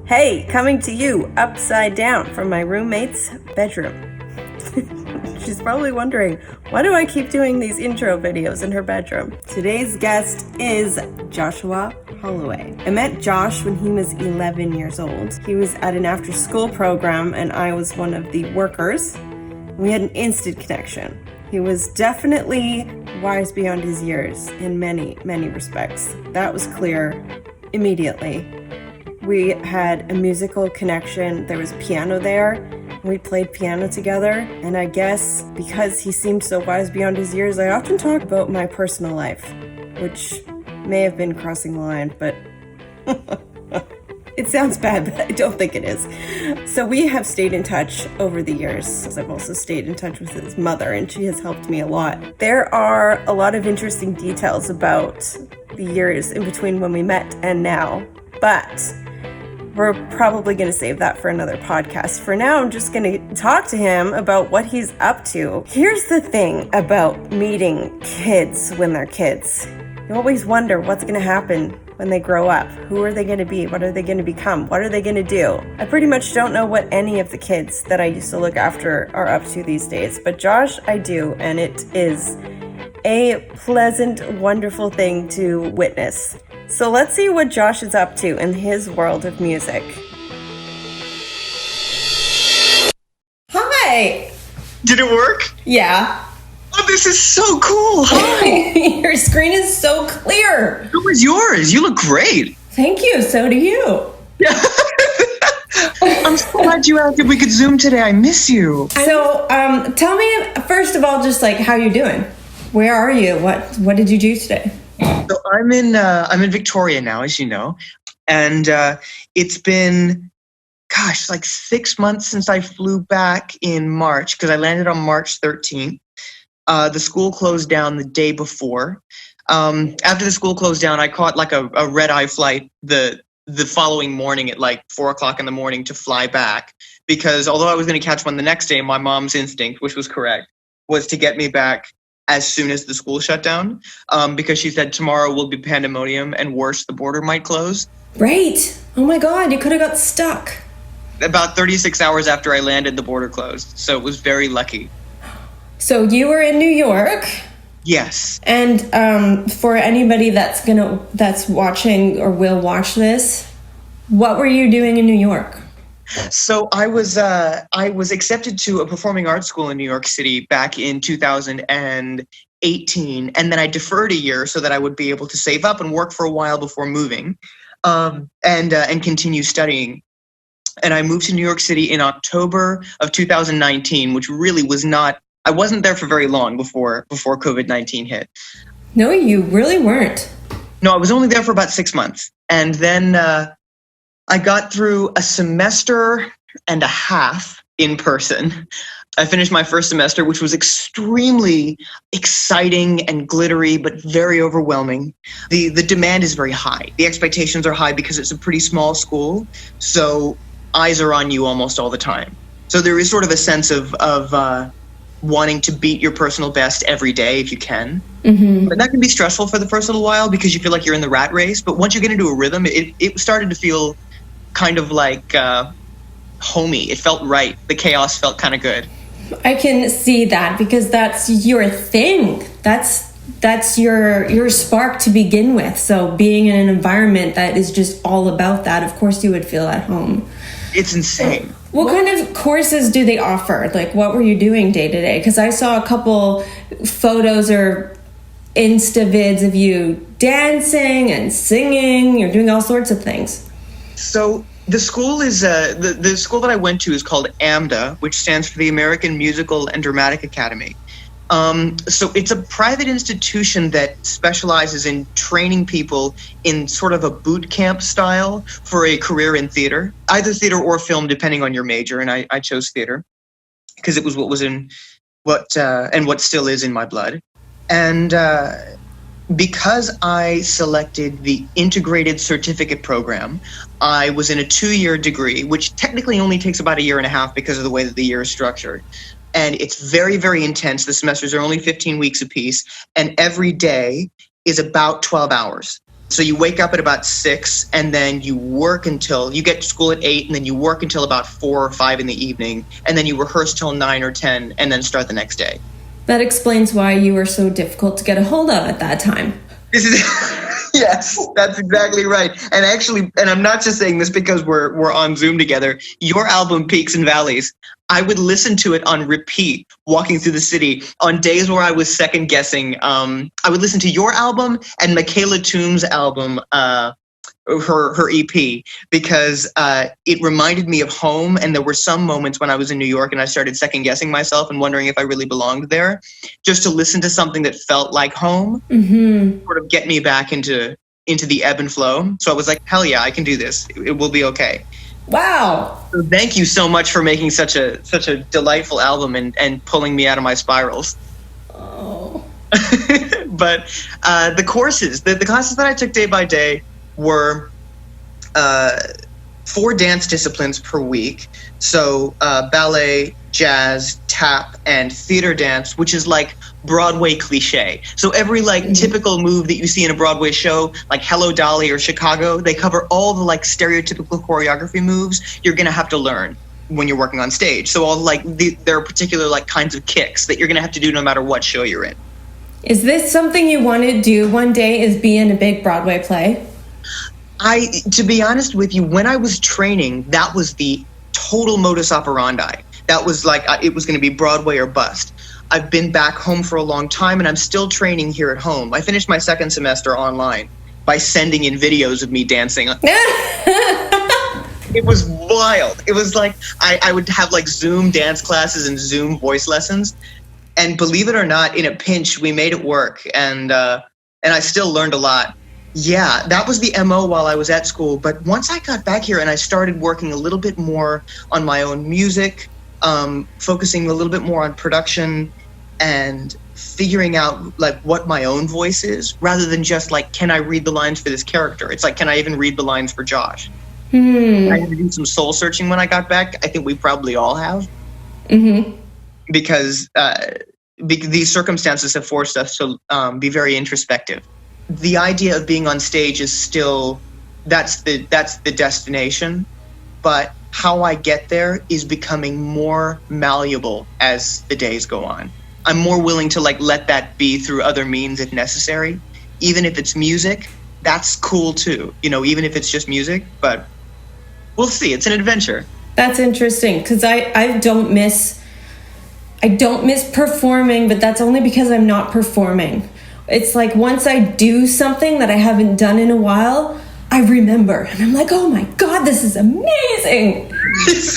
Hey, coming to you upside down from my roommate's bedroom. She's probably wondering, why do I keep doing these intro videos in her bedroom? Today's guest is Joshua Holloway. I met Josh when he was 11 years old. He was at an after-school program and I was one of the workers. We had an instant connection. He was definitely wise beyond his years in many, many respects. That was clear immediately. We had a musical connection. There was a piano there. We played piano together. And I guess because he seemed so wise beyond his years, I often talk about my personal life, which may have been crossing the line, but it sounds bad, but I don't think it is. So we have stayed in touch over the years. I've also stayed in touch with his mother, and she has helped me a lot. There are a lot of interesting details about the years in between when we met and now, but we're probably going to save that for another podcast. For now, I'm just going to talk to him about what he's up to. Here's the thing about meeting kids when they're kids. You always wonder what's going to happen when they grow up. Who are they going to be? What are they going to become? What are they going to do? I pretty much don't know what any of the kids that I used to look after are up to these days. But Josh, I do, and it is a pleasant, wonderful thing to witness. So let's see what Josh is up to in his world of music. Hi! Did it work? Yeah. Oh, this is so cool. Hi. Your screen is so clear. How was yours? You look great. Thank you. So do you. Yeah. I'm so glad you asked if we could Zoom today. I miss you. So tell me, first of all, just like how you're doing. Where are you? What did you do today? So I'm in Victoria now, as you know, and it's been, like 6 months since I flew back in March because I landed on March 13th. The school closed down the day before. After the school closed down, I caught like a red-eye flight the following morning at like 4 o'clock in the morning to fly back because although I was going to catch one the next day, my mom's instinct, which was correct, was to get me back as soon as the school shut down, because she said tomorrow will be pandemonium and worse, the border might close. Right. Oh my God, you could have got stuck. About 36 hours after I landed, the border closed. So it was very lucky. So you were in New York? Yes. And for anybody that's watching or will watch this, what were you doing in New York? So I was accepted to a performing arts school in New York City back in 2018, and then I deferred a year so that I would be able to save up and work for a while before moving, and continue studying. And I moved to New York City in October of 2019, which really was not. I wasn't there for very long before COVID-19 hit. No, you really weren't. No, I was only there for about 6 months, and then I got through a semester and a half in person. I finished my first semester, which was extremely exciting and glittery, but very overwhelming. The demand is very high. The expectations are high because it's a pretty small school, so eyes are on you almost all the time. So there is sort of a sense of wanting to beat your personal best every day if you can. Mm-hmm. But that can be stressful for the first little while because you feel like you're in the rat race. But once you get into a rhythm, it started to feel kind of like homey. It felt right. The chaos felt kind of good. I can see that because that's your thing. That's your spark to begin with. So being in an environment that is just all about that, of course you would feel at home. It's insane. What kind of courses do they offer? Like, what were you doing day to day? Because I saw a couple photos or Insta vids of you dancing and singing. You're doing all sorts of things. So the school is the school that I went to is called AMDA, which stands for the American Musical and Dramatic Academy. So it's a private institution that specializes in training people in sort of a boot camp style for a career in theater, either theater or film, depending on your major. And I chose theater because it was what was in what still is in my blood. And because I selected the integrated certificate program, I was in a 2-year degree, which technically only takes about a year and a half because of the way that the year is structured. And it's very, very intense. The semesters are only 15 weeks apiece, and every day is about 12 hours. So you wake up at about 6, and then you work until you get to school at 8, and then you work until about 4 or 5 in the evening, and then you rehearse till 9 or 10, and then start the next day. That explains why you were so difficult to get a hold of at that time. This is yes, that's exactly right. And actually, and I'm not just saying this because we're on Zoom together. Your album, Peaks and Valleys, I would listen to it on repeat, walking through the city. On days where I was second guessing, I would listen to your album and Michaela Tombs' album, her EP, because it reminded me of home. And there were some moments when I was in New York and I started second guessing myself and wondering if I really belonged there. Just to listen to something that felt like home, sort of get me back into the ebb and flow. So I was like, hell yeah, I can do this. It will be okay. Wow. So thank you so much for making such a delightful album and pulling me out of my spirals. Oh. But the courses, the classes that I took day by day were 4 dance disciplines per week. So ballet, jazz, tap, and theater dance, which is like Broadway cliche. So every typical move that you see in a Broadway show, like Hello Dolly or Chicago, they cover all the stereotypical choreography moves you're gonna have to learn when you're working on stage. So all there are particular kinds of kicks that you're gonna have to do no matter what show you're in. Is this something you want to do one day, is be in a big Broadway play? To be honest with you, when I was training, that was the total modus operandi. That was it was going to be Broadway or bust. I've been back home for a long time, and I'm still training here at home. I finished my second semester online by sending in videos of me dancing. It was wild. It was I would have Zoom dance classes and Zoom voice lessons. And believe it or not, in a pinch, we made it work. And I still learned a lot. Yeah, that was the MO while I was at school. But once I got back here and I started working a little bit more on my own music, focusing a little bit more on production and figuring out what my own voice is, rather than just can I read the lines for this character? It's can I even read the lines for Josh? I had to do some soul searching when I got back. I think we probably all have. Because these circumstances have forced us to be very introspective. The idea of being on stage is still, that's the destination, but how I get there is becoming more malleable as the days go on. I'm more willing to let that be through other means if necessary. Even if it's music, that's cool too. Even if it's just music, but we'll see. It's an adventure. That's interesting, because I don't miss performing, but that's only because I'm not performing. It's once I do something that I haven't done in a while, I remember. And I'm oh my God, this is amazing.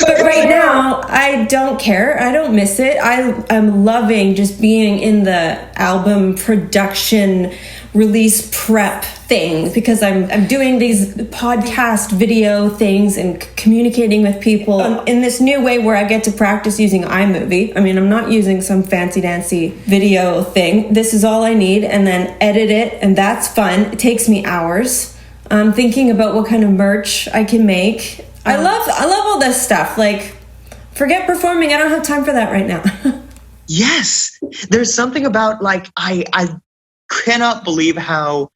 But right now, I don't care. I don't miss it. I'm loving just being in the album production release prep things, because I'm doing these podcast video things and communicating with people in this new way where I get to practice using iMovie. I mean, I'm not using some fancy dancy video thing. This is all I need, and then edit it, and that's fun. It takes me hours. I'm thinking about what kind of merch I can make. I love all this stuff. Forget performing. I don't have time for that right now. Yes. There's something about I cannot believe how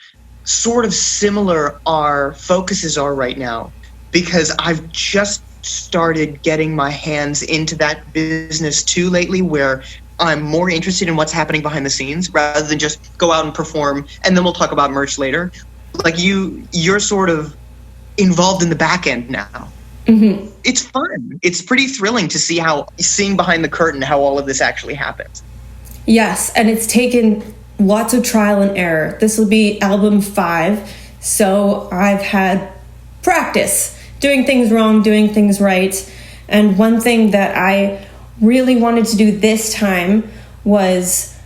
sort of similar our focuses are right now, because I've just started getting my hands into that business too lately, where I'm more interested in what's happening behind the scenes rather than just go out and perform and then we'll talk about merch later. You're sort of involved in the back end now. It's fun. It's pretty thrilling to seeing behind the curtain how all of this actually happens. Yes, and it's taken lots of trial and error. This will be album 5, so I've had practice doing things wrong, doing things right. And one thing that I really wanted to do this time was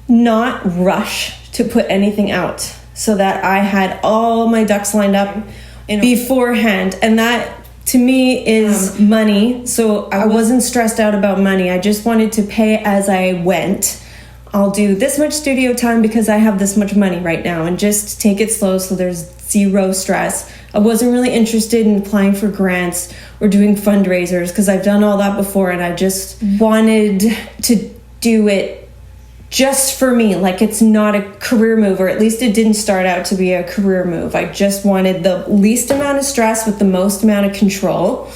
not rush to put anything out, so that I had all my ducks lined up beforehand. And that to me is money. So I wasn't stressed out about money. I just wanted to pay as I went. I'll do this much studio time because I have this much money right now, and just take it slow so there's zero stress. I wasn't really interested in applying for grants or doing fundraisers because I've done all that before, and I just wanted to do it just for me. Like, it's not a career move, or at least it didn't start out to be a career move. I just wanted the least amount of stress with the most amount of control.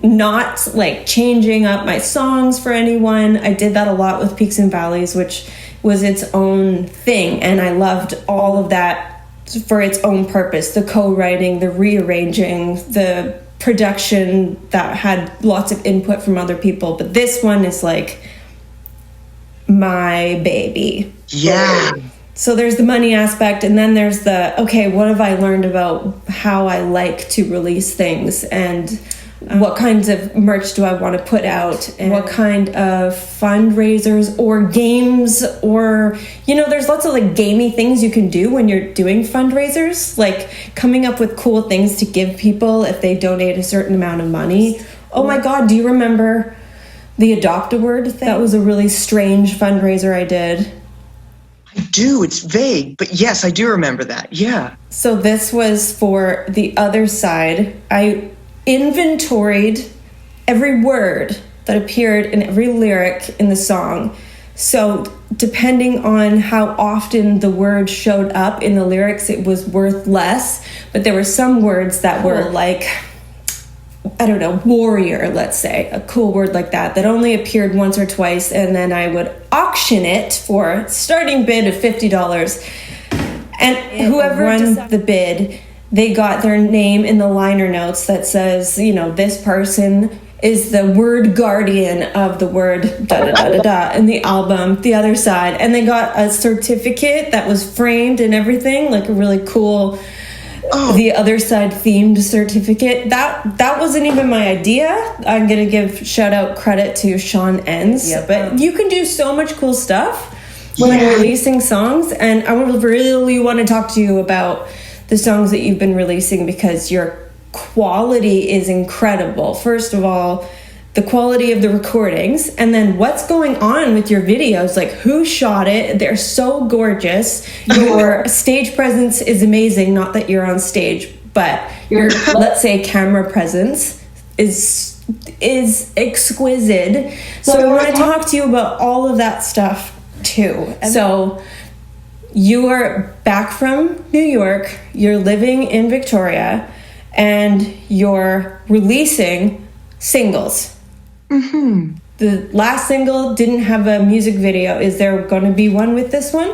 Not like changing up my songs for anyone. I did that a lot with Peaks and Valleys, which was its own thing, and I loved all of that for its own purpose. The co-writing, the rearranging, the production that had lots of input from other people. But this one is like my baby. Yeah. So there's the money aspect, and then there's the, okay, what have I learned about how I like to release things, and what kinds of merch do I want to put out, and what kind of fundraisers or games, or, you know, there's lots of like gamey things you can do when you're doing fundraisers, like coming up with cool things to give people if they donate a certain amount of money. Oh my God, do you remember the Adopt a Word thing? That was a really strange fundraiser I did. I do. It's vague, but yes, I do remember that. Yeah. So this was for the other side. I inventoried every word that appeared in every lyric in the song. So depending on how often the word showed up in the lyrics, it was worth less. But there were some words that were like, I don't know, warrior, let's say, a cool word like that only appeared once or twice, and then I would auction it for a starting bid of $50. And whoever won the bid, they got their name in the liner notes that says, you know, this person is the word guardian of the word da-da-da-da-da in the album, the other side. And they got a certificate that was framed and everything, like a really cool the other side themed certificate. That wasn't even my idea. I'm gonna give shout out credit to Sean Enns. Yeah, but you can do so much cool stuff when releasing songs, and I really want to talk to you about the songs that you've been releasing, because your quality is incredible. First of all, the quality of the recordings, and then what's going on with your videos, like who shot it. They're so gorgeous. Your stage presence is amazing. Not that you're on stage, but your, let's say, camera presence is exquisite. So I want to talk to you about all of that stuff too. So you are back from New York, you're living in Victoria, and you're releasing singles. Mm-hmm. The last single didn't have a music video. Is there going to be one with this one?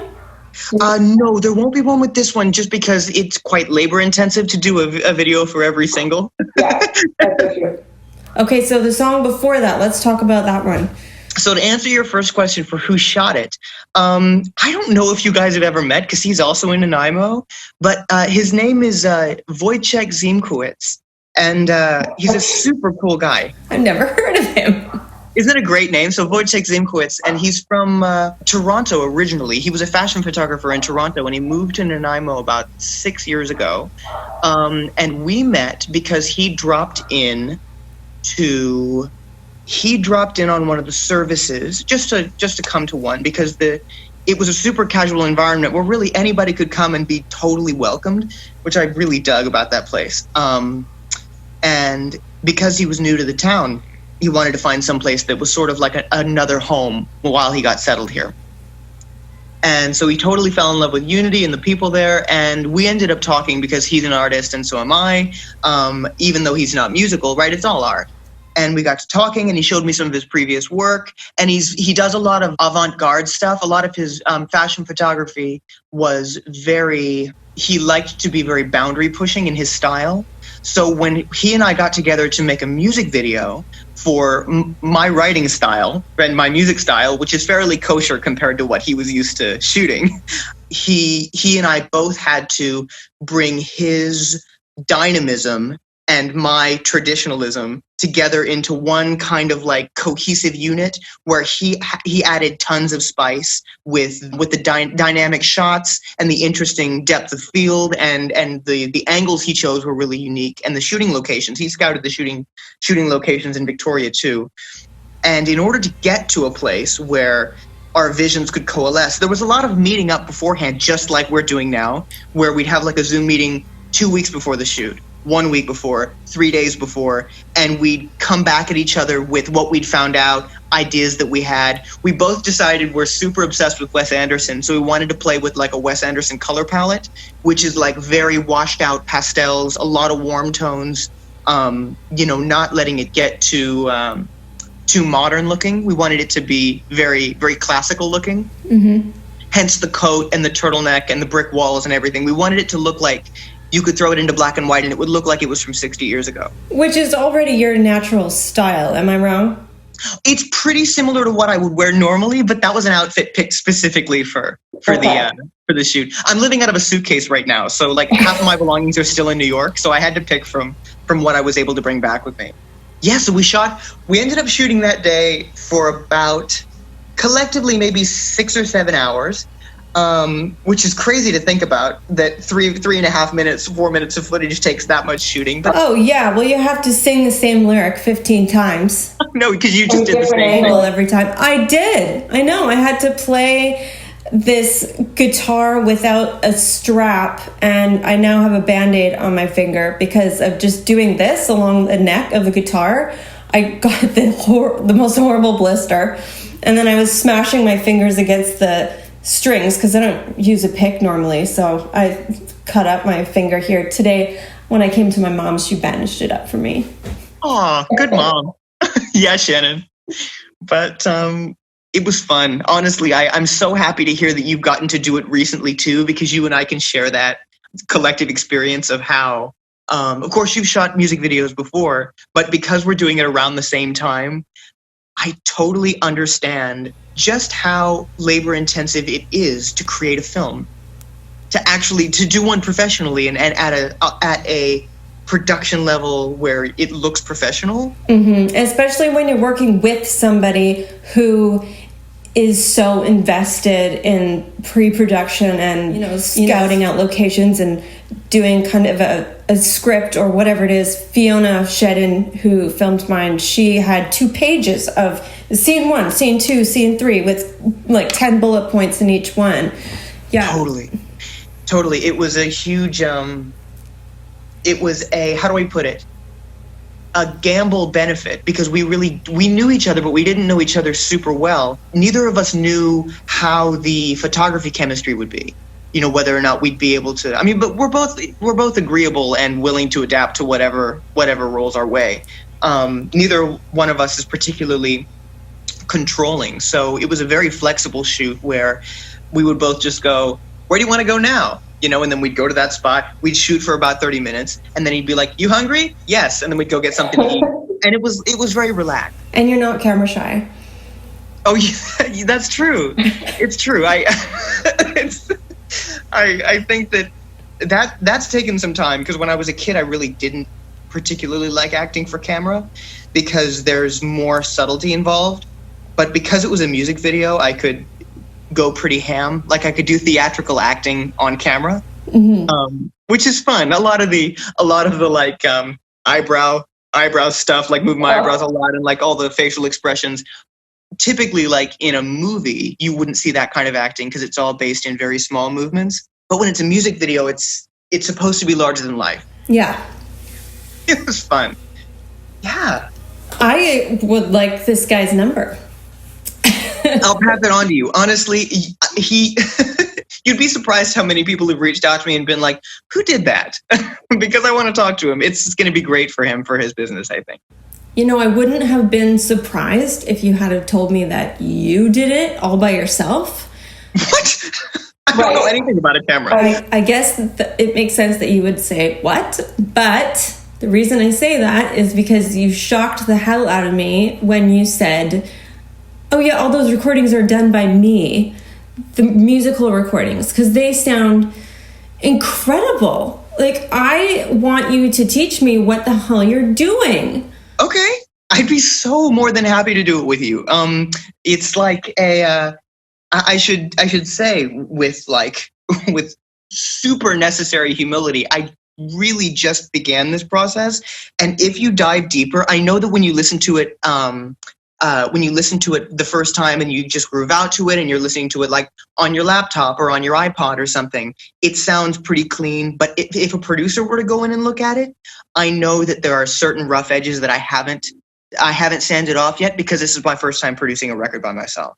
No, there won't be one with this one, just because it's quite labor intensive to do a video for every single. Yeah, that's for sure. Okay, so the song before that, let's talk about that one. So to answer your first question for who shot it, I don't know if you guys have ever met, because he's also in Nanaimo, but his name is Wojciech Ziemkiewicz. And he's a super cool guy. I've never heard of him. Isn't it a great name? So Wojciech Ziemkiewicz, and he's from Toronto originally. He was a fashion photographer in Toronto, and he moved to Nanaimo about 6 years ago. And we met because he dropped in on one of the services, just to come to one, because it was a super casual environment where really anybody could come and be totally welcomed, which I really dug about that place. And because he was new to the town, he wanted to find some place that was sort of like another home while he got settled here. And so he totally fell in love with Unity and the people there, and we ended up talking because he's an artist and so am I, even though he's not musical, right? It's all art. And we got to talking, and he showed me some of his previous work, and he does a lot of avant-garde stuff. A lot of his fashion photography was he liked to be very boundary pushing in his style. So when he and I got together to make a music video for my writing style and my music style, which is fairly kosher compared to what he was used to shooting, he and I both had to bring his dynamism and my traditionalism together into one kind of like cohesive unit, where he added tons of spice with the dynamic shots and the interesting depth of field, and the angles he chose were really unique, and the shooting locations. He scouted the shooting locations in Victoria too. And in order to get to a place where our visions could coalesce, there was a lot of meeting up beforehand, just like we're doing now, where we'd have like a Zoom meeting 2 weeks before the shoot, 1 week before, 3 days before, and we'd come back at each other with what we'd found out, ideas that we had. We both decided we're super obsessed with Wes Anderson, so we wanted to play with like a Wes Anderson color palette, which is like very washed out pastels, a lot of warm tones, not letting it get too modern looking. We wanted it to be very, very classical looking. Mm-hmm. Hence the coat and the turtleneck and the brick walls and everything. We wanted it to look like you could throw it into black and white and it would look like it was from 60 years ago. Which is already your natural style, am I wrong? It's pretty similar to what I would wear normally, but that was an outfit picked specifically for the shoot. I'm living out of a suitcase right now, so like half of my belongings are still in New York, so I had to pick from what I was able to bring back with me. Yeah, so we ended up shooting that day for about collectively maybe 6 or 7 hours. Which is crazy to think about, that 3.5 minutes, 4 minutes of footage takes that much shooting. But oh yeah, well you have to sing the same lyric 15 times. No, because you just did the same angle every time. I did. I know. I had to play this guitar without a strap, and I now have a Band-Aid on my finger because of just doing this along the neck of the guitar. I got the most horrible blister, and then I was smashing my fingers against the strings because I don't use a pick normally, so I cut up my finger here. Today when I came to my mom's, she bandaged it up for me. Aw, good mom. Yeah, Shannon. But it was fun. Honestly, I'm so happy to hear that you've gotten to do it recently too, because you and I can share that collective experience of how, of course you've shot music videos before, but because we're doing it around the same time, I totally understand just how labor intensive it is to create a film, to do one professionally and at a production level where it looks professional. Mm-hmm. Especially when you're working with somebody who is so invested in pre-production and scouting out locations and doing kind of a script or whatever it is. Fiona Shedden, who filmed mine, she had 2 pages of scene 1, scene 2, scene 3 with like 10 bullet points in each one. Yeah, totally. It was a huge it was a, how do I put it, a gamble benefit, because we knew each other, but we didn't know each other super well. Neither of us knew how the photography chemistry would be, whether or not we'd be able to. I mean, but we're both agreeable and willing to adapt to whatever rolls our way. Neither one of us is particularly controlling, so it was a very flexible shoot where we would both just go, where do you want to go now? And then we'd go to that spot, we'd shoot for about 30 minutes, and then he'd be like, you hungry? Yes. And then we'd go get something to eat. And it was very relaxed. And you're not camera shy. Oh, yeah, that's true. It's true. I think that's taken some time, because when I was a kid, I really didn't particularly like acting for camera because there's more subtlety involved. But because it was a music video, I could go pretty ham. Like I could do theatrical acting on camera, which is fun. A lot of the like eyebrow stuff, like move my eyebrows a lot and like all the facial expressions. Typically, like in a movie, you wouldn't see that kind of acting because it's all based in very small movements. But when it's a music video, it's supposed to be larger than life. Yeah. It was fun. Yeah. I would like this guy's number. I'll pass it on to you. Honestly, you'd be surprised how many people have reached out to me and been like, who did that? Because I want to talk to him. It's going to be great for him, for his business, I think. I wouldn't have been surprised if you had told me that you did it all by yourself. What? I don't know anything about a camera. I guess it makes sense that you would say, what? But the reason I say that is because you shocked the hell out of me when you said, oh yeah, all those recordings are done by me, the musical recordings, because they sound incredible. Like, I want you to teach me what the hell you're doing. Okay. I'd be so more than happy to do it with you. It's like I should say with super necessary humility, I really just began this process. And if you dive deeper, I know that when you listen to it, when you listen to it the first time and you just groove out to it and you're listening to it like on your laptop or on your iPod or something, it sounds pretty clean. But if a producer were to go in and look at it, I know that there are certain rough edges that I haven't sanded off yet, because this is my first time producing a record by myself.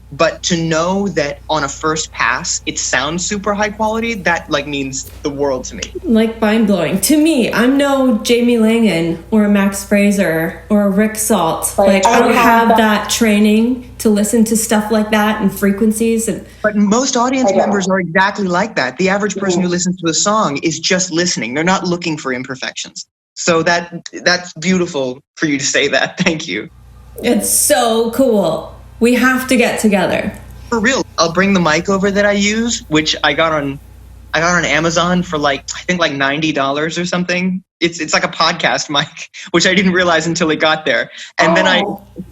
But to know that on a first pass it sounds super high quality, that like means the world to me. Like mind-blowing to me. I'm no Jamie Langan or a Max Fraser or a Rick Salt. Like I don't have that training to listen to stuff like that and frequencies. But most audience members are exactly like that. The average person who listens to a song is just listening. They're not looking for imperfections. So that's beautiful for you to say that. Thank you. It's so cool. We have to get together. For real. I'll bring the mic over that I use, which I got on Amazon for I think $90 or something. It's like a podcast mic, which I didn't realize until it got there. And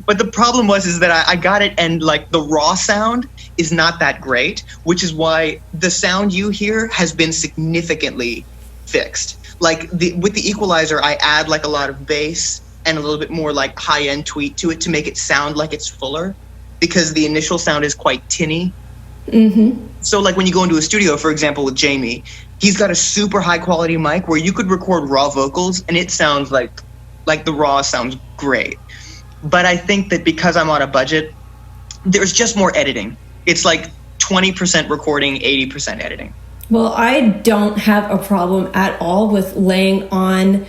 but the problem is that I got it, and like the raw sound is not that great, which is why the sound you hear has been significantly fixed. Like with the equalizer, I add like a lot of bass and a little bit more like high-end tweak to it to make it sound like it's fuller, because the initial sound is quite tinny. Mm-hmm. So like when you go into a studio, for example, with Jamie, he's got a super high-quality mic where you could record raw vocals and it sounds like the raw sounds great. But I think that because I'm on a budget, there's just more editing. It's like 20% recording, 80% editing. Well, I don't have a problem at all with laying on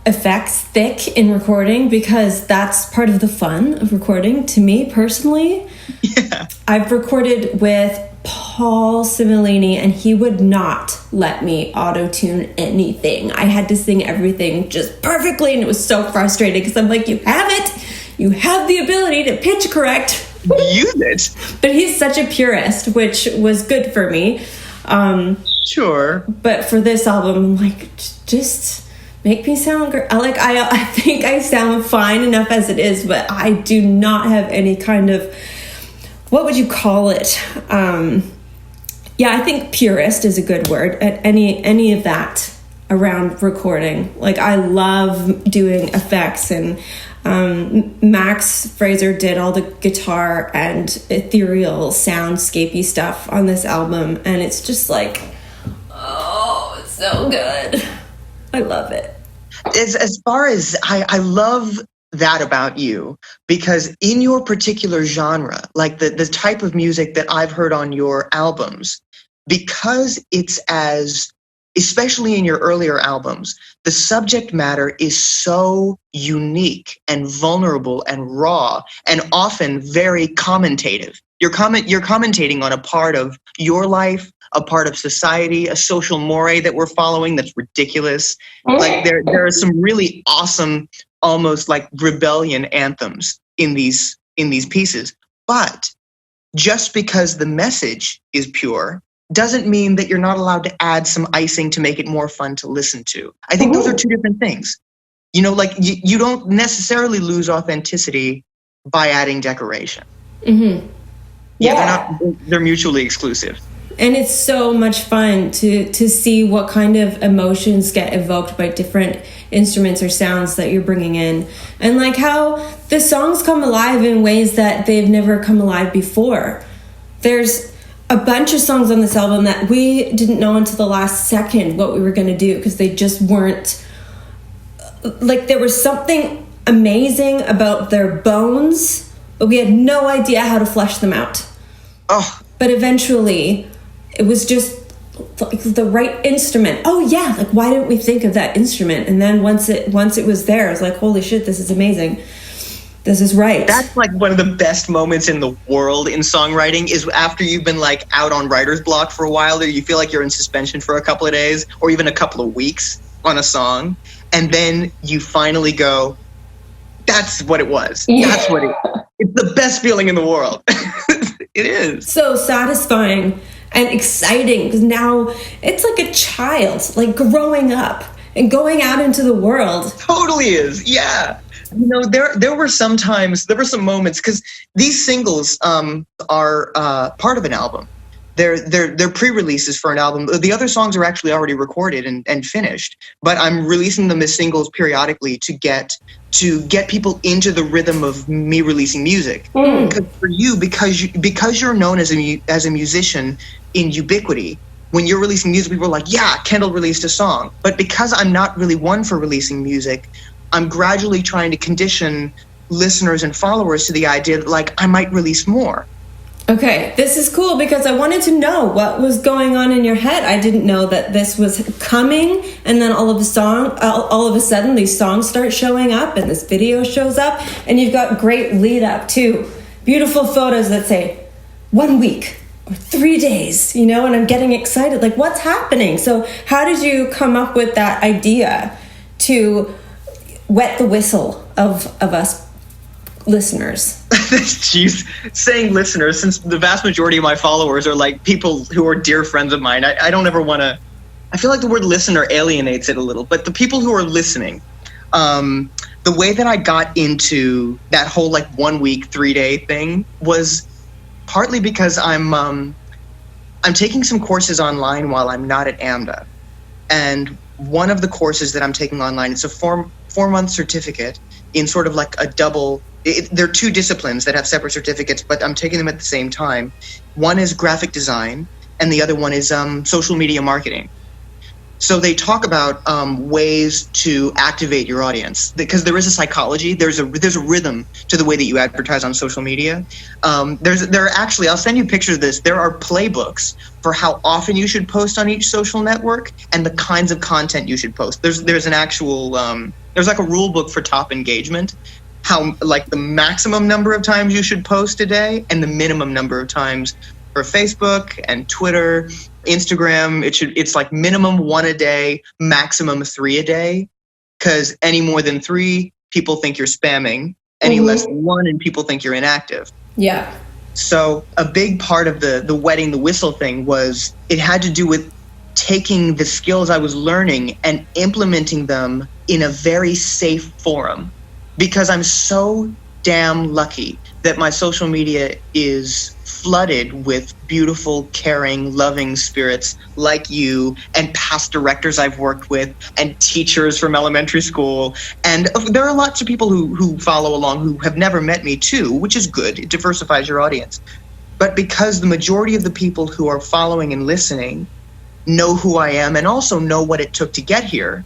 effects thick in recording, because that's part of the fun of recording to me personally. Yeah. I've recorded with Paul Similini and he would not let me auto-tune anything. I had to sing everything just perfectly, and it was so frustrating because I'm like, you have it. You have the ability to pitch correct. Use it. But he's such a purist, which was good for me. Sure. But for this album, I'm like, just make me sound great. I think I sound fine enough as it is, but I do not have any kind of, what would you call it? Yeah, I think purist is a good word. Any of that around recording. Like I love doing effects, and Max Fraser did all the guitar and ethereal soundscapey stuff on this album, and it's just like, oh, it's so good. I love it. As far as I love that about you, because in your particular genre, like the type of music that I've heard on your albums, because it's especially in your earlier albums, the subject matter is so unique and vulnerable and raw and often very commentative. You're commentating on a part of your life, a part of society, a social moray that we're following that's ridiculous. Like there are some really awesome, almost like rebellion anthems in these pieces. But just because the message is pure doesn't mean that you're not allowed to add some icing to make it more fun to listen to. I think those are two different things. You know, like you don't necessarily lose authenticity by adding decoration. Mm-hmm. Yeah, they're mutually exclusive. And it's so much fun to see what kind of emotions get evoked by different instruments or sounds that you're bringing in. And like how the songs come alive in ways that they've never come alive before. There's a bunch of songs on this album that we didn't know until the last second what we were going to do, because they just weren't, like there was something amazing about their bones, but we had no idea how to flesh them out. Oh. But eventually it was just like the right instrument. Oh yeah, like why didn't we think of that instrument? And then once it was there, I was like, holy shit, this is amazing. This is right. That's like one of the best moments in the world in songwriting, is after you've been like out on writer's block for a while, or you feel like you're in suspension for a couple of days or even a couple of weeks on a song, and then you finally go, that's what it was. Yeah. That's what it's the best feeling in the world. It is. So satisfying and exciting, because now it's like a child, like growing up and going out into the world. Totally is, yeah. You know, there were some moments, because these singles are part of an album. they're pre-releases for an album. The other songs are actually already recorded and finished, but I'm releasing them as singles periodically to get people into the rhythm of me releasing music. Because for you, because you're known as a musician in ubiquity, when you're releasing music, people are like, yeah, Kendall released a song. But because I'm not really one for releasing music, I'm gradually trying to condition listeners and followers to the idea that, like, I might release more. Okay, this is cool because I wanted to know what was going on in your head. I didn't know that this was coming, and then all of a sudden these songs start showing up and this video shows up, and you've got great lead up too. Beautiful photos that say 1 week or 3 days, and I'm getting excited. Like, what's happening? So how did you come up with that idea to wet the whistle of us listeners? Jeez, saying listeners, since the vast majority of my followers are like people who are dear friends of mine, I don't ever want to, I feel like the word listener alienates it a little, but the people who are listening, the way that I got into that whole 1 week, 3 day thing was partly because I'm taking some courses online while I'm not at AMDA. And one of the courses that I'm taking online, it's a 4-month certificate in sort of like a double. There are 2 disciplines that have separate certificates, but I'm taking them at the same time. One is graphic design, and the other one is social media marketing. So they talk about ways to activate your audience, because there is a psychology, there's a rhythm to the way that you advertise on social media. There are actually, I'll send you pictures of this. There are playbooks for how often you should post on each social network and the kinds of content you should post. There's an actual there's like a rule book for top engagement, how the maximum number of times you should post a day and the minimum number of times for Facebook and Twitter, Instagram. It's like minimum 1 a day, maximum 3 a day, because any more than 3, people think you're spamming. Any less than 1, and people think you're inactive. Yeah. So a big part of the wetting the whistle thing was it had to do with taking the skills I was learning and implementing them in a very safe forum, because I'm so damn lucky that my social media is flooded with beautiful, caring, loving spirits like you and past directors I've worked with and teachers from elementary school. And there are lots of people who follow along who have never met me too, which is good. It diversifies your audience. But because the majority of the people who are following and listening know who I am and also know what it took to get here,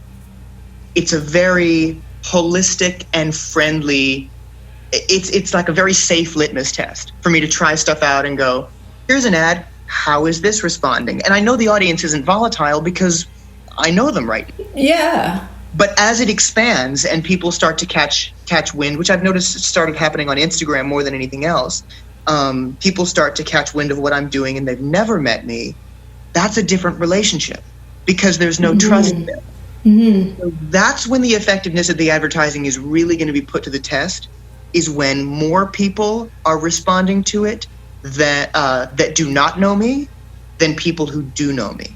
it's a very holistic and friendly, it's like a very safe litmus test for me to try stuff out and go, here's an ad, how is this responding? And I know the audience isn't volatile because I know them right. Yeah. But as it expands and people start to catch wind, which I've noticed started happening on Instagram more than anything else, people start to catch wind of what I'm doing and they've never met me. That's a different relationship because there's no trust there. So that's when the effectiveness of the advertising is really going to be put to the test, is when more people are responding to it that do not know me than people who do know me,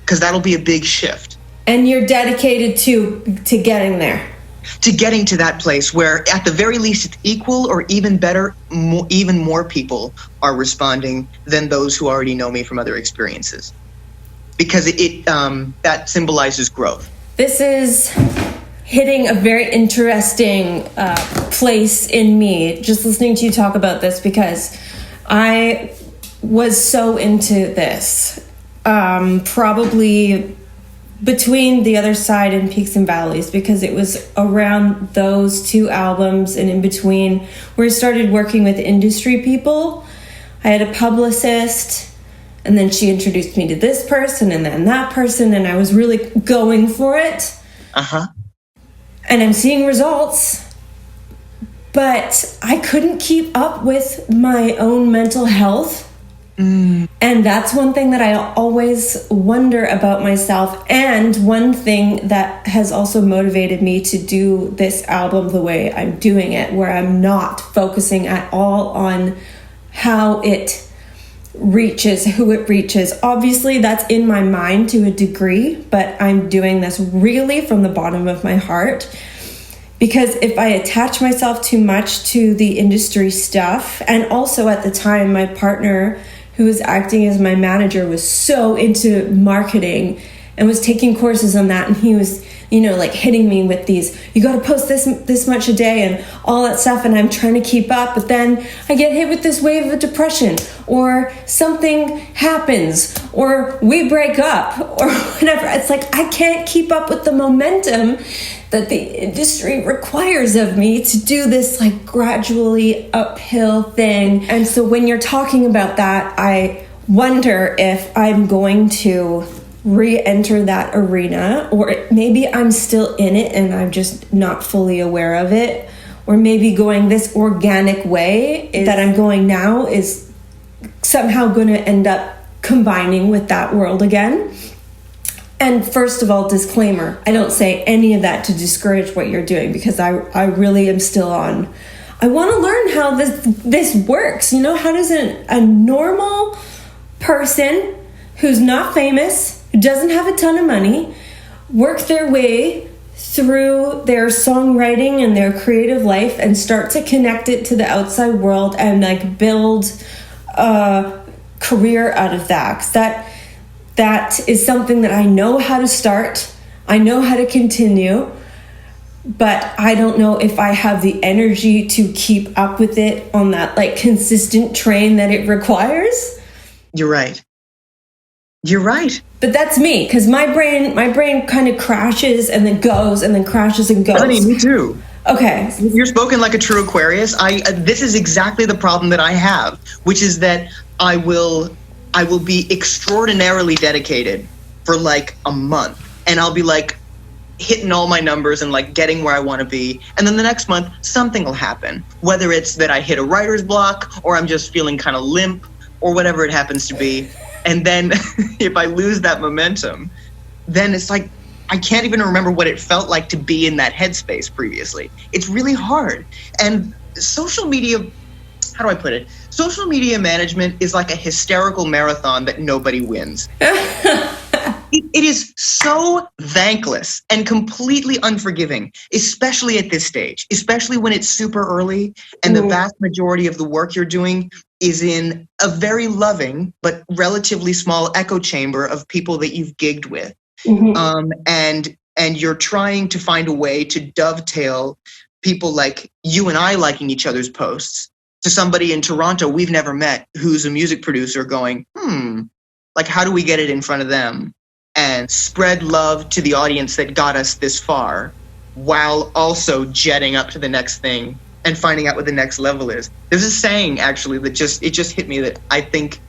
because that'll be a big shift. And you're dedicated to getting there, to getting to that place where at the very least it's equal or even better, even more people are responding than those who already know me from other experiences, because it that symbolizes growth. This is hitting a very interesting place in me, just listening to you talk about this, because I was so into this, probably between The Other Side and Peaks and Valleys, because it was around those 2 albums and in between where I started working with industry people. I had a publicist, and then she introduced me to this person and then that person, and I was really going for it. And I'm seeing results, but I couldn't keep up with my own mental health. And that's one thing that I always wonder about myself, and one thing that has also motivated me to do this album the way I'm doing it, where I'm not focusing at all on how it reaches, who it reaches. Obviously, that's in my mind to a degree, but I'm doing this really from the bottom of my heart, because if I attach myself too much to the industry stuff, and also at the time my partner who was acting as my manager, was so into marketing and was taking courses on that, and he was, you know, like hitting me with these, you got to post this much a day and all that stuff, and I'm trying to keep up, but then I get hit with this wave of depression, or something happens, or we break up, or whatever. It's like I can't keep up with the momentum that the industry requires of me to do this like gradually uphill thing. And so when you're talking about that, I wonder if I'm going to re-enter that arena, or maybe I'm still in it and I'm just not fully aware of it, or maybe going this organic way that I'm going now is somehow going to end up combining with that world again. And first of all, disclaimer, I don't say any of that to discourage what you're doing, because I really am still on. I want to learn how this works. You know, how does a normal person who's not famous, who doesn't have a ton of money, work their way through their songwriting and their creative life and start to connect it to the outside world and like build a career out of that? 'Cause that is something that I know how to start, I know how to continue, but I don't know if I have the energy to keep up with it on that like consistent train that it requires. You're right. You're right. But that's me, because my brain kind of crashes and then goes and then crashes and goes. Honey, me too. Okay. You're spoken like a true Aquarius. This is exactly the problem that I have, which is that I will be extraordinarily dedicated for like a month, and I'll be like hitting all my numbers and like getting where I want to be. And then the next month, something will happen, whether it's that I hit a writer's block or I'm just feeling kind of limp or whatever it happens to be. And then if I lose that momentum, then it's like, I can't even remember what it felt like to be in that headspace previously. It's really hard. And social media, how do I put it? Social media management is like a hysterical marathon that nobody wins. It is so thankless and completely unforgiving, especially at this stage, especially when it's super early and the vast majority of the work you're doing is in a very loving but relatively small echo chamber of people that you've gigged with. And you're trying to find a way to dovetail people like you and I liking each other's posts to somebody in Toronto we've never met who's a music producer going, like, how do we get it in front of them and spread love to the audience that got us this far while also jetting up to the next thing and finding out what the next level is. There's a saying actually that just hit me that I think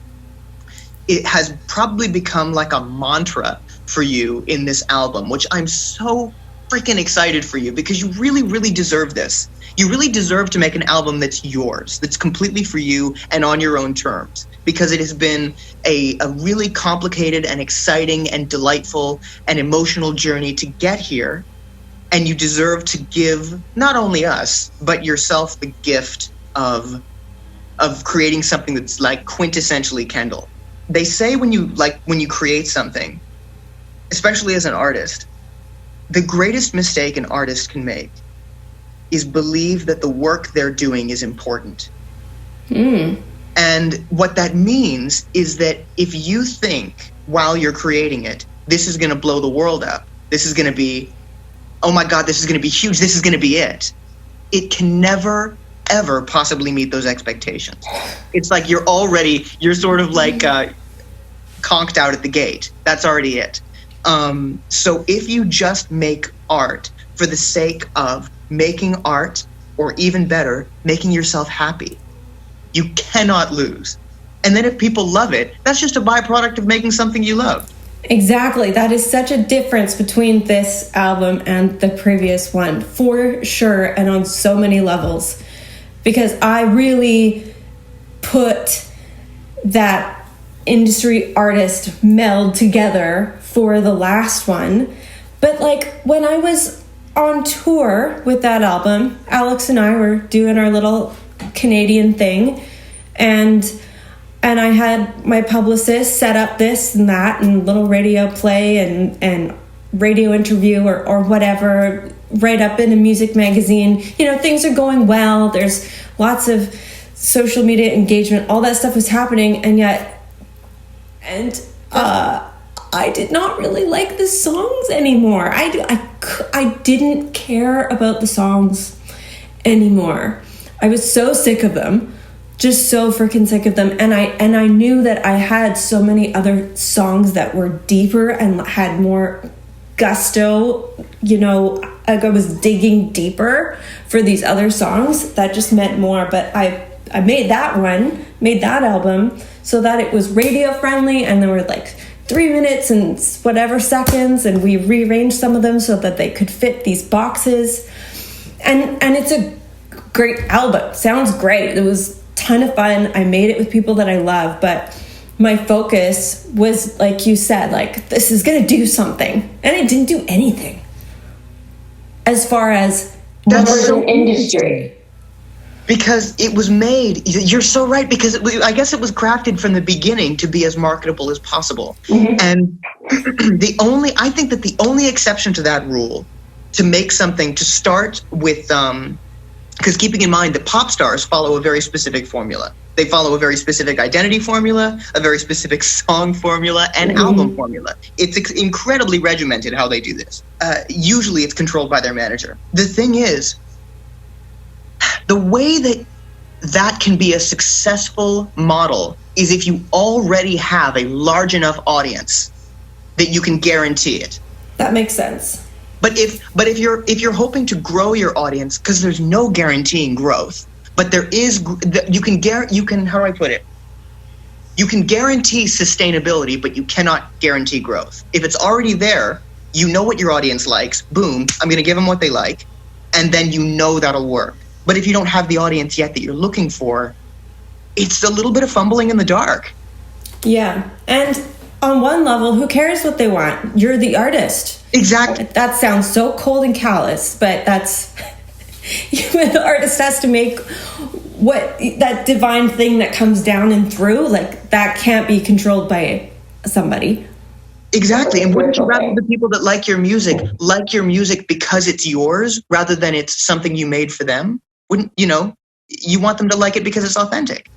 it has probably become like a mantra for you in this album, which I'm so freaking excited for you, because you really, really deserve this. You really deserve to make an album that's yours, that's completely for you and on your own terms, because it has been a really complicated and exciting and delightful and emotional journey to get here. And you deserve to give not only us, but yourself the gift of creating something that's like quintessentially Kendall. They say when you create something, especially as an artist, the greatest mistake an artist can make is believe that the work they're doing is important. And what that means is that if you think while you're creating it, this is going to blow the world up, this is going to be, oh my God, this is going to be huge, this is going to be it. It can never, ever possibly meet those expectations. It's like you're sort of like conked out at the gate. That's already it. So if you just make art for the sake of making art, or even better, making yourself happy, you cannot lose. And then if people love it, that's just a byproduct of making something you love. Exactly. That is such a difference between this album and the previous one, for sure, and on so many levels. Because I really put that industry artist meld together for the last one. But like when I was on tour with that album, Alex and I were doing our little Canadian thing, and I had my publicist set up this and that and little radio play and radio interview or whatever, write up in a music magazine. You know, things are going well. There's lots of social media engagement. All that stuff was happening. And yet And I did not really like the songs anymore. I didn't care about the songs anymore. I was so sick of them, just so freaking sick of them. And I knew that I had so many other songs that were deeper and had more gusto, like I was digging deeper for these other songs that just meant more. But I made that album so that it was radio friendly, and there were like 3 minutes and whatever seconds, and we rearranged some of them so that they could fit these boxes. And it's a great album. Sounds great. It was a ton of fun. I made it with people that I love, but my focus was, like you said, like, this is going to do something. And it didn't do anything. As far as that's so industry. Because it was made, you're so right, because I guess it was crafted from the beginning to be as marketable as possible. Mm-hmm. And I think that the only exception to that rule, to make something, to start with, because keeping in mind that pop stars follow a very specific formula. They follow a very specific identity formula, a very specific song formula, and album formula. It's incredibly regimented how they do this. Usually it's controlled by their manager. The thing is, the way that can be a successful model is if you already have a large enough audience that you can guarantee it. That makes sense. But if you're hoping to grow your audience, because there's no guaranteeing growth, but there is, you can how do I put it? You can guarantee sustainability, but you cannot guarantee growth. If it's already there, you know what your audience likes. Boom, I'm going to give them what they like, and then that'll work. But if you don't have the audience yet that you're looking for, it's a little bit of fumbling in the dark. Yeah. And on one level, who cares what they want? You're the artist. Exactly. That sounds so cold and callous, but that's... the artist has to make that divine thing that comes down and through, like, that can't be controlled by somebody. Exactly. And wouldn't you rather the people that like your music because it's yours rather than it's something you made for them? Wouldn't you want them to like it because it's authentic?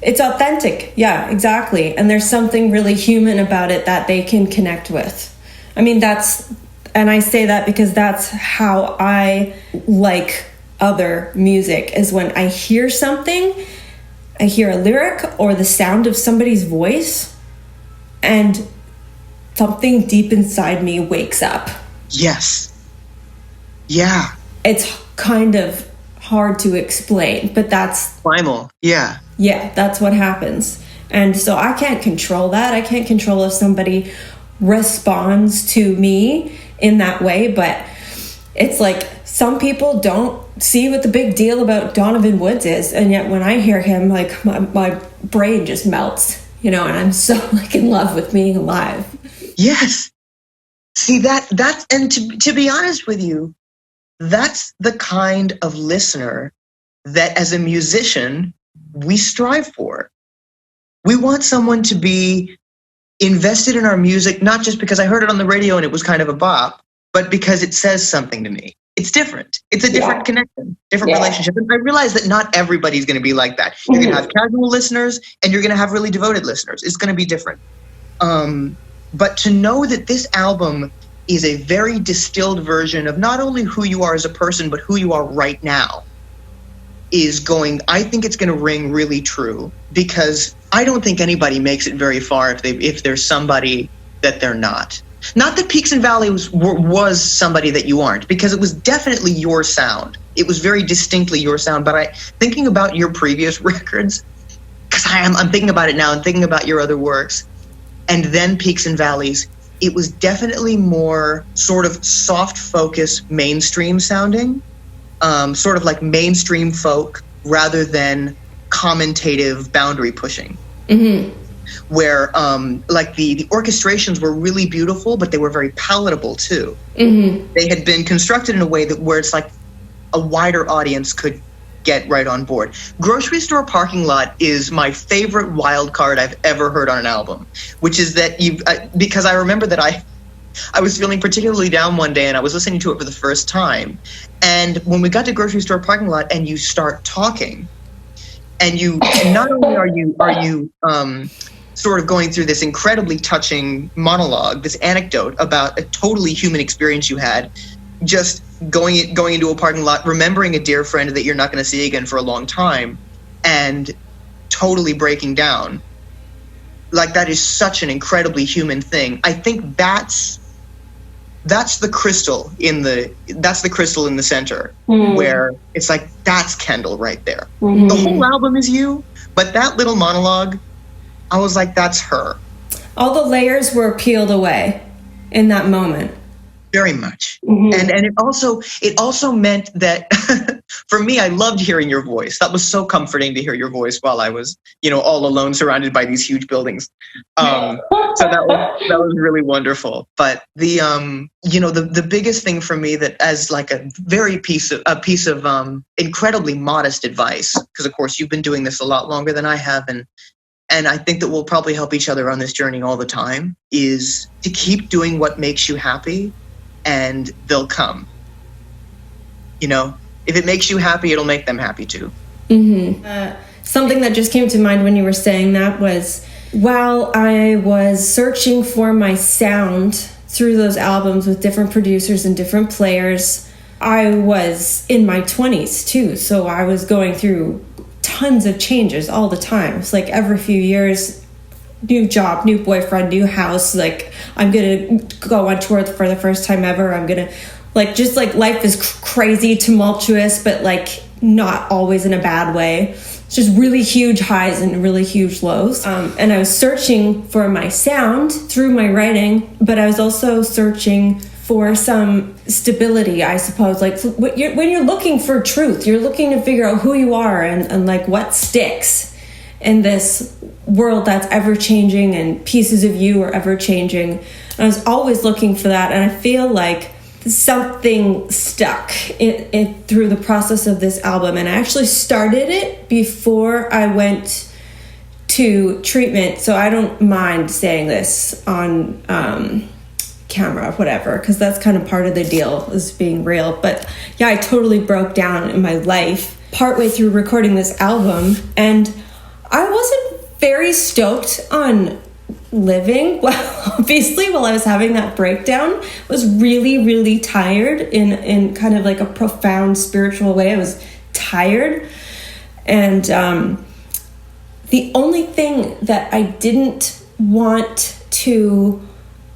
It's authentic. Yeah, exactly. And there's something really human about it that they can connect with. I mean, and I say that because that's how I like other music, is when I hear something, I hear a lyric or the sound of somebody's voice, and something deep inside me wakes up. Yes. Yeah. It's kind of hard to explain, but that's primal. Yeah. Yeah, that's what happens. And so I can't control that. I can't control if somebody responds to me in that way, but it's like some people don't see what the big deal about Donovan Woods is, and yet when I hear him, like, my brain just melts, and I'm so, like, in love with being alive. Yes. See, that's and to be honest with you, that's the kind of listener that as a musician we strive for. We want someone to be invested in our music, not just because I heard it on the radio and it was kind of a bop, but because it says something to me. It's different. It's a different connection, different relationship. And I realize that not everybody's going to be like that. You're going to have casual listeners and you're going to have really devoted listeners. It's going to be different. But to know that this album is a very distilled version of not only who you are as a person, but who you are right now, I think it's going to ring really true, because I don't think anybody makes it very far if there's somebody that they're not. Not that Peaks and Valleys was somebody that you aren't, because it was definitely your sound. It was very distinctly your sound. But thinking about your previous records, because I'm thinking about it now and thinking about your other works, and then Peaks and Valleys, it was definitely more sort of soft focus, mainstream sounding, sort of like mainstream folk rather than commentative boundary pushing. Mm-hmm. Where like the orchestrations were really beautiful, but they were very palatable too. Mm-hmm. They had been constructed in a way where it's like a wider audience could get right on board. Grocery Store Parking Lot is my favorite wild card I've ever heard on an album, which is that because I remember that I was feeling particularly down one day and I was listening to it for the first time. And when we got to Grocery Store Parking Lot and you start talking, and you not only are you sort of going through this incredibly touching monologue, this anecdote about a totally human experience you had, just going into a parking lot, remembering a dear friend that you're not going to see again for a long time, and totally breaking down. Like, that is such an incredibly human thing. I think that's the crystal in the center, where it's like, that's Kendall right there. The whole album is you, but that little monologue, I was like, that's her. All the layers were peeled away in that moment. Very much. And it also meant that for me, I loved hearing your voice. That was so comforting to hear your voice while I was, all alone surrounded by these huge buildings. So that was really wonderful. But the biggest thing for me, that as like a piece of incredibly modest advice, because of course you've been doing this a lot longer than I have, and I think that we'll probably help each other on this journey all the time, is to keep doing what makes you happy, and they'll come. If it makes you happy, it'll make them happy too. Something that just came to mind when you were saying that was, while I was searching for my sound through those albums with different producers and different players, I was in my 20s too. So I was going through tons of changes all the time. It's like every few years, new job, new boyfriend, new house. Like, I'm gonna go on tour for the first time ever. I'm gonna life is crazy, tumultuous, but like not always in a bad way. It's just really huge highs and really huch lows. And I was searching for my sound through my writing, but I was also searching for some stability, I suppose. Like, when you're looking for truth, you're looking to figure out who you are and like what sticks in this world that's ever changing, and pieces of you are ever changing. And I was always looking for that, and I feel like something stuck in through the process of this album. And I actually started it before I went to treatment, so I don't mind saying this on camera, whatever, because that's kind of part of the deal, is being real. But yeah, I totally broke down in my life partway through recording this album, and I wasn't very stoked on living. Well, obviously, while I was having that breakdown, I was really, really tired in kind of like a profound spiritual way. I was tired. And the only thing that I didn't want to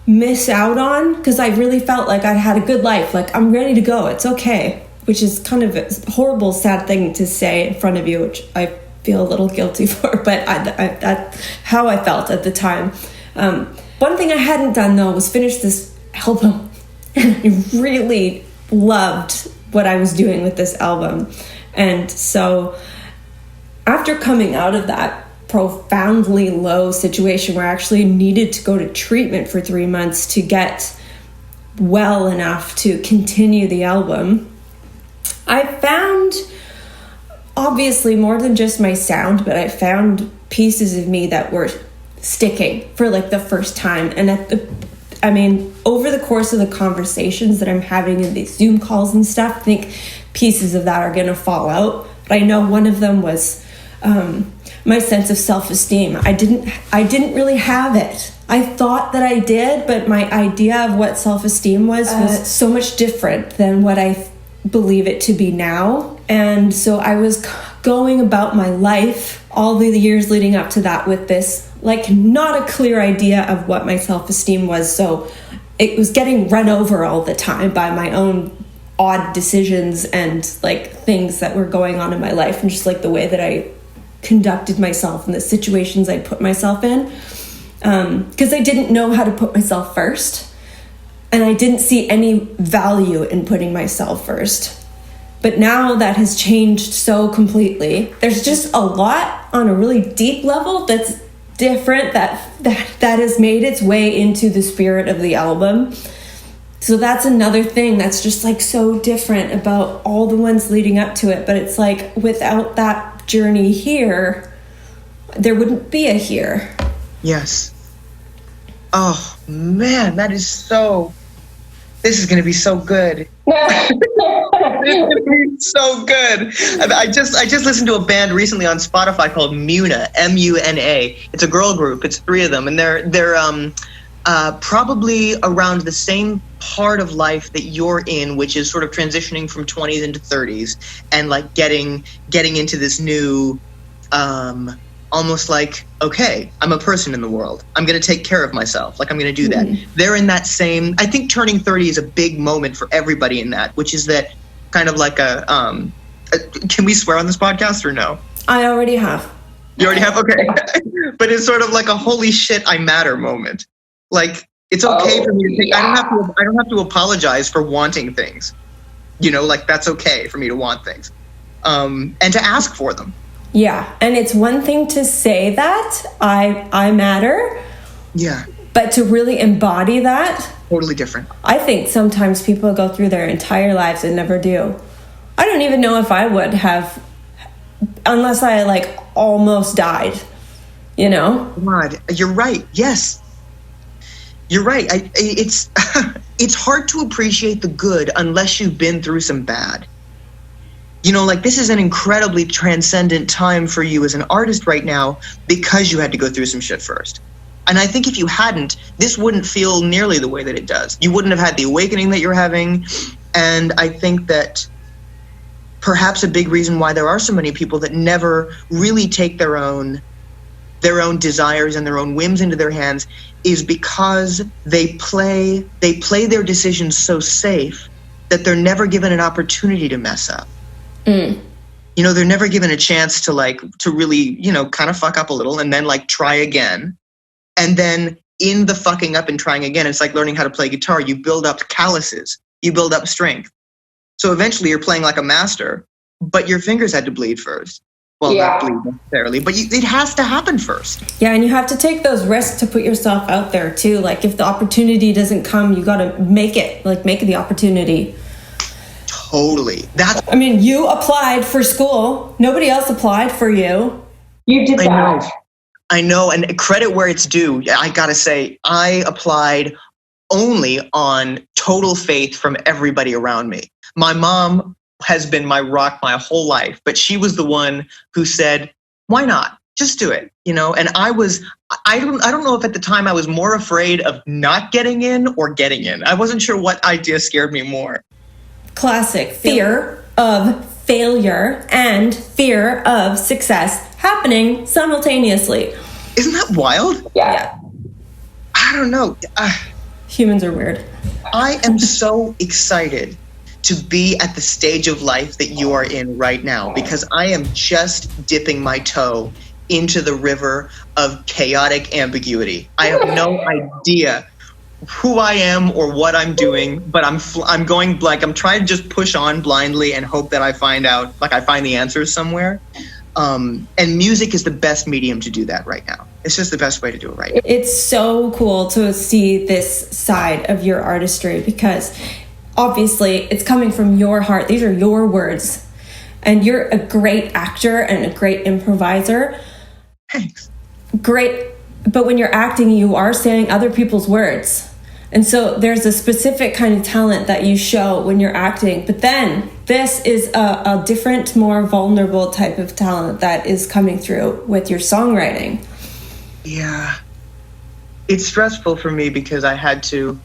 miss out on, because I really felt like I'd had a good life, like, I'm ready to go, it's okay, which is kind of a horrible, sad thing to say in front of you, which I feel a little guilty for, but that's how I felt at the time. One thing I hadn't done, though, was finish this album. And I really loved what I was doing with this album. And so after coming out of that profoundly low situation where I actually needed to go to treatment for 3 months to get well enough to continue the album, I found, obviously, more than just my sound, but I found pieces of me that were sticking for like the first time. And over the course of the conversations that I'm having in these Zoom calls and stuff, I think pieces of that are going to fall out. But I know one of them was my sense of self-esteem. I didn't really have it. I thought that I did, but my idea of what self-esteem was so much different than what I believe it to be now. And so I was going about my life all the years leading up to that with this, like, not a clear idea of what my self-esteem was. So it was getting run over all the time by my own odd decisions and like things that were going on in my life, and just like the way that I conducted myself and the situations I put myself in, because I didn't know how to put myself first, and I didn't see any value in putting myself first. But now that has changed so completely. There's just a lot on a really deep level that's different, that has made its way into the spirit of the album. So that's another thing that's just like so different about all the ones leading up to it. But it's like, without that journey here, there wouldn't be a here. Yes. Oh man, this is going to be so good. It's so good. I just listened to a band recently on Spotify called Muna, M-U-N-A. It's a girl group. It's 3 of them, and they're probably around the same part of life that you're in, which is sort of transitioning from 20s into 30s, and like getting into this new, almost like, okay, I'm a person in the world. I'm going to take care of myself. Like, I'm going to do that. They're in that same, I think turning 30 is a big moment for everybody in that, which is that kind of like can we swear on this podcast or no? I already have. You already have? Okay. But it's sort of like a holy shit, I matter moment. Like, it's okay for me to think, I don't have to apologize for wanting things. You know, like, that's okay for me to want things. And to ask for them. Yeah. And it's one thing to say that I matter. Yeah. But to really embody that. Totally different. I think sometimes people go through their entire lives and never do. I don't even know if I would have, unless I like almost died, you know? God, you're right. Yes. You're right. It's hard to appreciate the good unless you've been through some bad. You know, like, this is an incredibly transcendent time for you as an artist right now because you had to go through some shit first. And I think if you hadn't, this wouldn't feel nearly the way that it does. You wouldn't have had the awakening that you're having. And I think that perhaps a big reason why there are so many people that never really take their own desires and their own whims into their hands is because they play their decisions so safe that they're never given an opportunity to mess up. You know, they're never given a chance to really, you know, kind of fuck up a little and then like try again. And then in the fucking up and trying again, it's like learning how to play guitar. You build up calluses, you build up strength. So eventually you're playing like a master, but your fingers had to bleed first. Well, not bleed necessarily, but it has to happen first. Yeah, and you have to take those risks to put yourself out there too. Like, if the opportunity doesn't come, you got to make it, like, make the opportunity. Totally. I mean, you applied for school. Nobody else applied for you. You did that. I know, and credit where it's due. I gotta say, I applied only on total faith from everybody around me. My mom has been my rock my whole life, but she was the one who said, why not? Just do it, you know? And I don't know if at the time I was more afraid of not getting in or getting in. I wasn't sure what idea scared me more. Classic fear of failure and fear of success happening simultaneously. Isn't that wild? Yeah. I don't know. Humans are weird. I am so excited to be at the stage of life that you are in right now, because I am just dipping my toe into the river of chaotic ambiguity. I have no idea who I am or what I'm doing, but I'm going, like, I'm trying to just push on blindly and hope that I find the answers somewhere. And music is the best medium to do that right now. It's just the best way to do it right now. It's so cool to see this side of your artistry, because obviously it's coming from your heart. These are your words, and you're a great actor and a great improviser. Thanks. Great. But when you're acting, you are saying other people's words. And so there's a specific kind of talent that you show when you're acting. But then this is a different, more vulnerable type of talent that is coming through with your songwriting. Yeah. It's stressful for me because I had to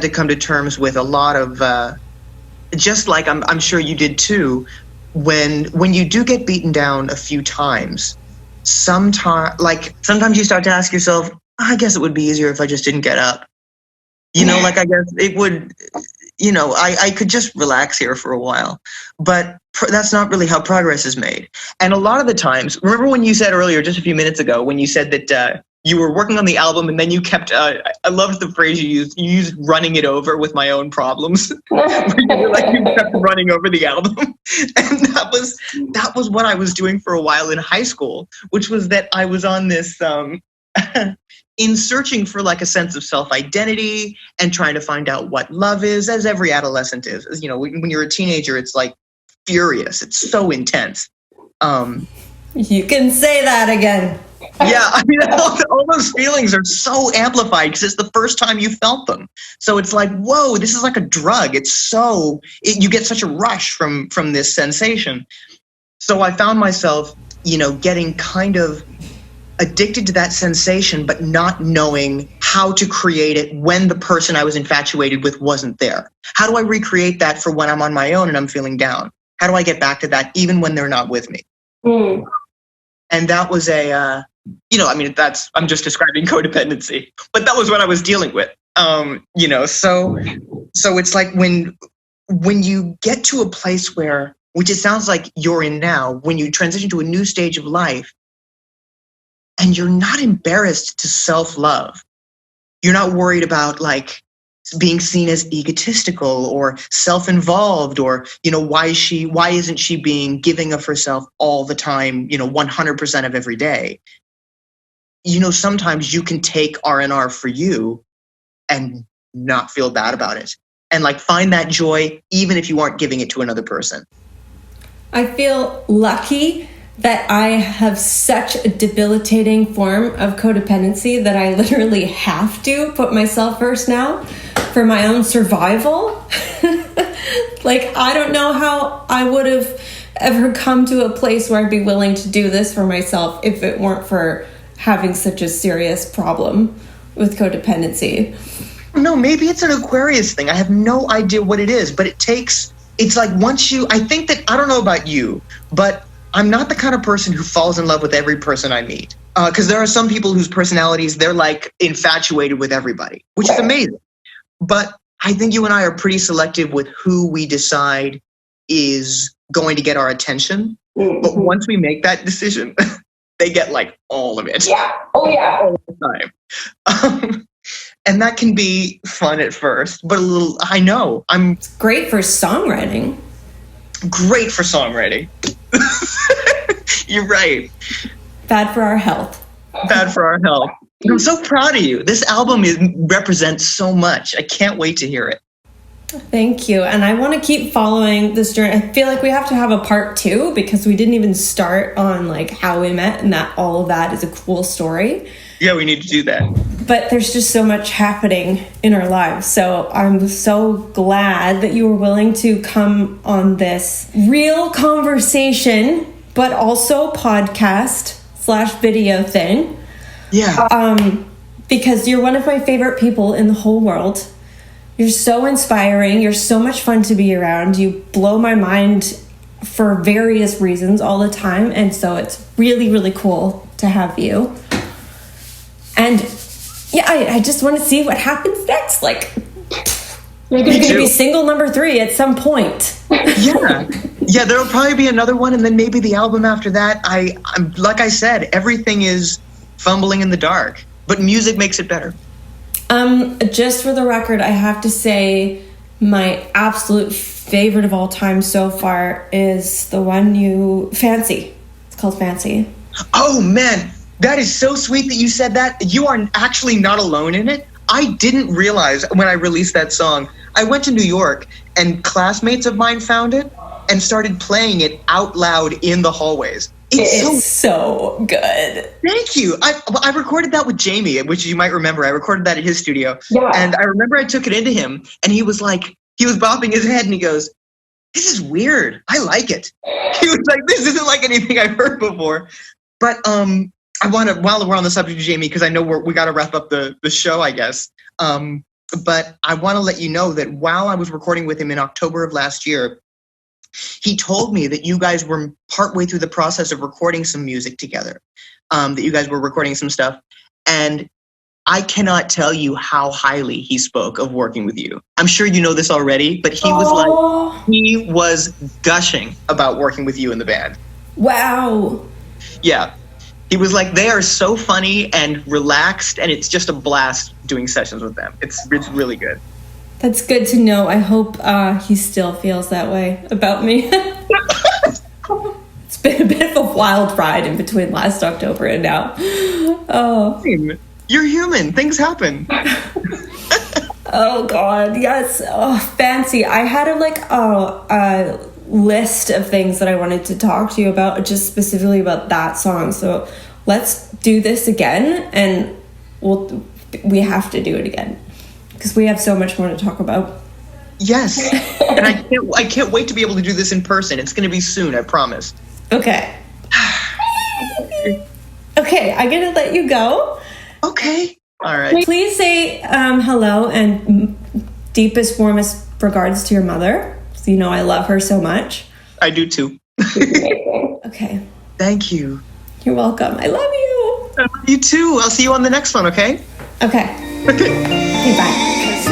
come to terms with a lot of, just like I'm sure you did too, when you do get beaten down a few times, sometimes you start to ask yourself, I guess it would be easier if I just didn't get up. You know, like, I guess it would, you know, I could just relax here for a while. But that's not really how progress is made. And a lot of the times, remember when you said earlier, just a few minutes ago, when you said that you were working on the album and then you kept, I loved the phrase you used running it over with my own problems. You kept running over the album. And that was what I was doing for a while in high school, which was that I was on this, in searching for like a sense of self-identity and trying to find out what love is, as every adolescent is. As, you know, when you're a teenager, it's like furious. It's so intense. You can say that again. Yeah, I mean, all those feelings are so amplified because it's the first time you felt them. So it's like, whoa, this is like a drug. You get such a rush from this sensation. So I found myself, getting kind of addicted to that sensation, but not knowing how to create it when the person I was infatuated with wasn't there. How do I recreate that for when I'm on my own and I'm feeling down? How do I get back to that even when they're not with me? Mm. And that was I'm just describing codependency, but that was what I was dealing with. So it's like when you get to a place which it sounds like you're in now, when you transition to a new stage of life, and you're not embarrassed to self-love. You're not worried about like being seen as egotistical or self-involved or, why isn't she being giving of herself all the time, 100% of every day. Sometimes you can take R&R for you and not feel bad about it. And like find that joy even if you aren't giving it to another person. I feel lucky that I have such a debilitating form of codependency that I literally have to put myself first now for my own survival. Like, I don't know how I would have ever come to a place where I'd be willing to do this for myself if it weren't for having such a serious problem with codependency. No, maybe it's an Aquarius thing. I have no idea what it is, but it's like I think that, I don't know about you, but I'm not the kind of person who falls in love with every person I meet. Because there are some people whose personalities, they're like infatuated with everybody, which is amazing. But I think you and I are pretty selective with who we decide is going to get our attention. Mm-hmm. But once we make that decision, they get like all of it. Yeah. Oh, yeah. All the time. And that can be fun at first, but it's great for songwriting. Great for songwriting. You're right. Bad for our health. Bad for our health. I'm so proud of you. This album represents so much. I can't wait to hear it. Thank you. And I want to keep following this journey. I feel like we have to have a part 2 because we didn't even start on like how we met, and that all of that is a cool story. Yeah, we need to do that. But there's just so much happening in our lives. So I'm so glad that you were willing to come on this real conversation, but also podcast/video thing. Yeah. Because you're one of my favorite people in the whole world. You're so inspiring. You're so much fun to be around. You blow my mind for various reasons all the time. And so it's really, really cool to have you. And yeah, I just want to see what happens next. Like, you're going to be single number 3 at some point. Yeah. Yeah, there'll probably be another one, and then maybe the album after that. I'm like I said, everything is fumbling in the dark, but music makes it better. Just for the record, I have to say my absolute favorite of all time so far is the one Fancy. It's called Fancy. Oh, man. That is so sweet that you said that. You are actually not alone in it. I didn't realize when I released that song. I went to New York and classmates of mine found it and started playing it out loud in the hallways. It's so good. Thank you. I recorded that with Jamie, which you might remember. I recorded that at his studio. Yeah. And I remember I took it into him and he was bopping his head and he goes, "This is weird. I like it." He was like, "This isn't like anything I've heard before." But I want to, while we're on the subject of Jamie, because I know we got to wrap up the show, I guess. But I want to let you know that while I was recording with him in October of last year, he told me that you guys were partway through the process of recording some music together, that you guys were recording some stuff. And I cannot tell you how highly he spoke of working with you. I'm sure you know this already, but he was gushing about working with you in the band. Wow. Yeah. He was like, they are so funny and relaxed, and it's just a blast doing sessions with them. It's really good. That's good to know. I hope he still feels that way about me. It's been a bit of a wild ride in between last October and now. Oh, you're human. Things happen. Oh, God. Yes. Oh, Fancy. I had a list of things that I wanted to talk to you about, just specifically about that song. So let's do this again, and we have to do it again because we have so much more to talk about. Yes. And I can't wait to be able to do this in person. It's going to be soon, I promise. Okay. Okay, I'm going to let you go. Okay. All right. Please say hello and deepest, warmest regards to your mother. So you know I love her so much. I do too. Okay. Thank you. You're welcome. I love you. I love you too. I'll see you on the next one, okay? Okay. Okay. Okay, bye.